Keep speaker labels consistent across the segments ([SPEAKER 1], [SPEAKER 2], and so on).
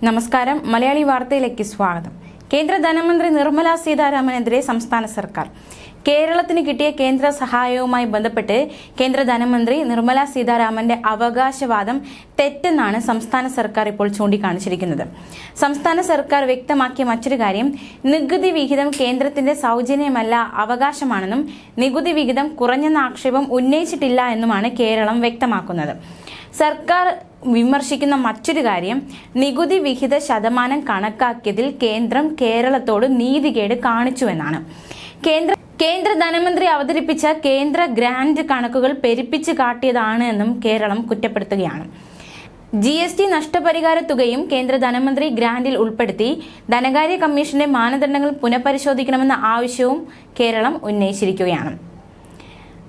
[SPEAKER 1] നമസ്കാരം. മലയാളി വാർത്തയിലേക്ക് സ്വാഗതം. കേന്ദ്ര ധനമന്ത്രി നിർമ്മല സീതാരാമനെതിരെ സംസ്ഥാന സർക്കാർ. കേരളത്തിന് കിട്ടിയ കേന്ദ്ര സഹായവുമായി ബന്ധപ്പെട്ട് കേന്ദ്ര ധനമന്ത്രി നിർമ്മല സീതാരാമന്റെ അവകാശവാദം തെറ്റെന്നാണ് സംസ്ഥാന സർക്കാർ ഇപ്പോൾ ചൂണ്ടിക്കാണിച്ചിരിക്കുന്നത്. സംസ്ഥാന സർക്കാർ വ്യക്തമാക്കിയ മറ്റൊരു കാര്യം, നികുതി വിഹിതം കേന്ദ്രത്തിന്റെ സൗജന്യമല്ല, അവകാശമാണെന്നും നികുതി വിഹിതം കുറഞ്ഞെന്ന ആക്ഷേപം ഉന്നയിച്ചിട്ടില്ല എന്നുമാണ് കേരളം വ്യക്തമാക്കുന്നത്. സർക്കാർ വിമർശിക്കുന്ന മറ്റൊരു കാര്യം, നികുതി വിഹിത ശതമാനം കണക്കാക്കിയതിൽ കേന്ദ്രം കേരളത്തോട് നീതികേട് കാണിച്ചുവെന്നാണ്. കേന്ദ്ര ധനമന്ത്രി അവതരിപ്പിച്ച കേന്ദ്ര ഗ്രാന്റ് കണക്കുകൾ പെരുപ്പിച്ച് കാട്ടിയതാണ് എന്നും കേരളം കുറ്റപ്പെടുത്തുകയാണ്. GST നഷ്ടപരിഹാര തുകയും കേന്ദ്ര ധനമന്ത്രി ഗ്രാന്റിൽ ഉൾപ്പെടുത്തി ധനകാര്യ കമ്മീഷന്റെ മാനദണ്ഡങ്ങൾ പുനഃപരിശോധിക്കണമെന്ന ആവശ്യവും കേരളം ഉന്നയിച്ചിരിക്കുകയാണ്.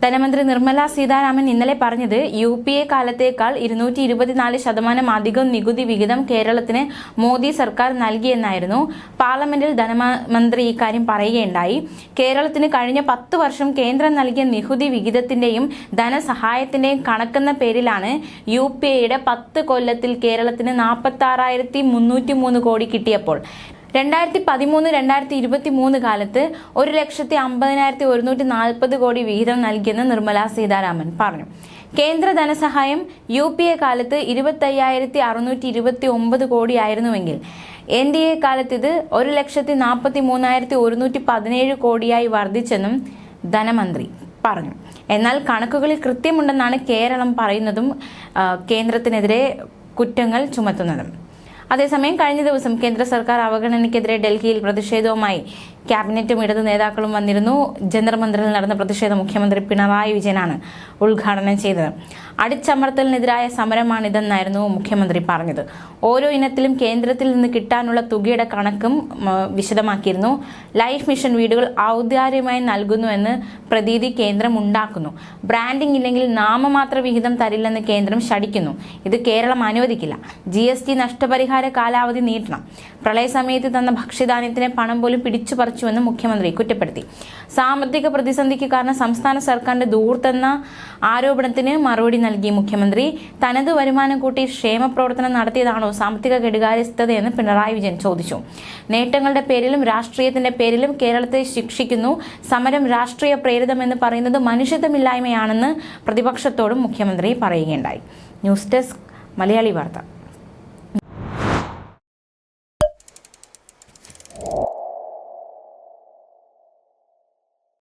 [SPEAKER 1] ധനമന്ത്രി നിർമ്മല സീതാരാമൻ ഇന്നലെ പറഞ്ഞത്, UPA കാലത്തേക്കാൾ 224% അധികം നികുതി വിഹിതം കേരളത്തിന് മോദി സർക്കാർ നൽകിയെന്നായിരുന്നു. പാർലമെന്റിൽ ധനമന്ത്രി ഇക്കാര്യം പറയുകയുണ്ടായി. കേരളത്തിന് കഴിഞ്ഞ 10 വർഷം കേന്ദ്രം നൽകിയ നികുതി വിഹിതത്തിന്റെയും ധനസഹായത്തിന്റെയും കണക്കെന്ന പേരിലാണ് UPAയുടെ 10 കൊല്ലത്തിൽ കേരളത്തിന് 46,303 കോടി കിട്ടിയപ്പോൾ 2013-2023 കാലത്ത് 1,50,140 കോടി വിഹിതം നൽകിയെന്ന് നിർമ്മല സീതാരാമൻ പറഞ്ഞു. കേന്ദ്ര ധനസഹായം UPA കാലത്ത് 25,629 കോടിയായിരുന്നുവെങ്കിൽ NDA കാലത്ത് ഇത് 1,43,117 കോടിയായി വർദ്ധിച്ചെന്നും ധനമന്ത്രി പറഞ്ഞു. എന്നാൽ കണക്കുകളിൽ കൃത്യമുണ്ടെന്നാണ് കേരളം പറയുന്നതും കേന്ദ്രത്തിനെതിരെ കുറ്റങ്ങൾ ചുമത്തുന്നതും. അതേസമയം കഴിഞ്ഞ ദിവസം കേന്ദ്ര സർക്കാർ അവഗണനയ്ക്കെതിരെ ഡൽഹിയിൽ പ്രതിഷേധവുമായി ക്യാബിനറ്റും ഇടത് നേതാക്കളും വന്നിരുന്നു. ജന്തർ മന്ദിറിൽ നടന്ന പ്രതിഷേധം മുഖ്യമന്ത്രി പിണറായി വിജയനാണ് ഉദ്ഘാടനം ചെയ്തത്. അടിച്ചമർത്തലിനെതിരായ സമരമാണിതെന്നായിരുന്നു മുഖ്യമന്ത്രി പറഞ്ഞത്. ഓരോ ഇനത്തിലും കേന്ദ്രത്തിൽ നിന്ന് കിട്ടാനുള്ള തുകയുടെ കണക്കും വിശദമാക്കിയിരുന്നു. ലൈഫ് മിഷൻ വീടുകൾ ഔദാര്യമായി നൽകുന്നുവെന്ന് പ്രതീതി കേന്ദ്രം ഉണ്ടാക്കുന്നു. ബ്രാൻഡിംഗ് ഇല്ലെങ്കിൽ നാമമാത്ര വിഹിതം തരില്ലെന്ന് കേന്ദ്രം ശഠിക്കുന്നു. ഇത് കേരളം അനുവദിക്കില്ല. GST നഷ്ടപരിഹാര കാലാവധി നീട്ടണം. പ്രളയ സമയത്ത് തന്ന ഭക്ഷ്യധാന്യത്തിന് പണം പോലും പിടിച്ചു പറിച്ചുവെന്ന് മുഖ്യമന്ത്രി കുറ്റപ്പെടുത്തി. സാമ്പത്തിക പ്രതിസന്ധിക്ക് കാരണം സംസ്ഥാന സർക്കാരിന്റെ ധൂർത്തെന്ന ആരോപണത്തിന് മറുപടി നൽകിയ മുഖ്യമന്ത്രി, തനത് വരുമാനം കൂട്ടി ക്ഷേമ പ്രവർത്തനം നടത്തിയതാണോ സാമ്പത്തിക കെടുകാര്യസ്ഥതയെന്ന് പിണറായി വിജയൻ ചോദിച്ചു. നേട്ടങ്ങളുടെ പേരിലും രാഷ്ട്രീയത്തിന്റെ പേരിലും കേരളത്തെ ശിക്ഷിക്കുന്നു. സമരം രാഷ്ട്രീയ പ്രേരിതമെന്ന് പറയുന്നത് മനുഷ്യത്വമില്ലായ്മയാണെന്ന് പ്രതിപക്ഷത്തോടും മുഖ്യമന്ത്രി പറയുകയുണ്ടായി. ന്യൂസ് ഡെസ്ക് മലയാളി വാർത്ത.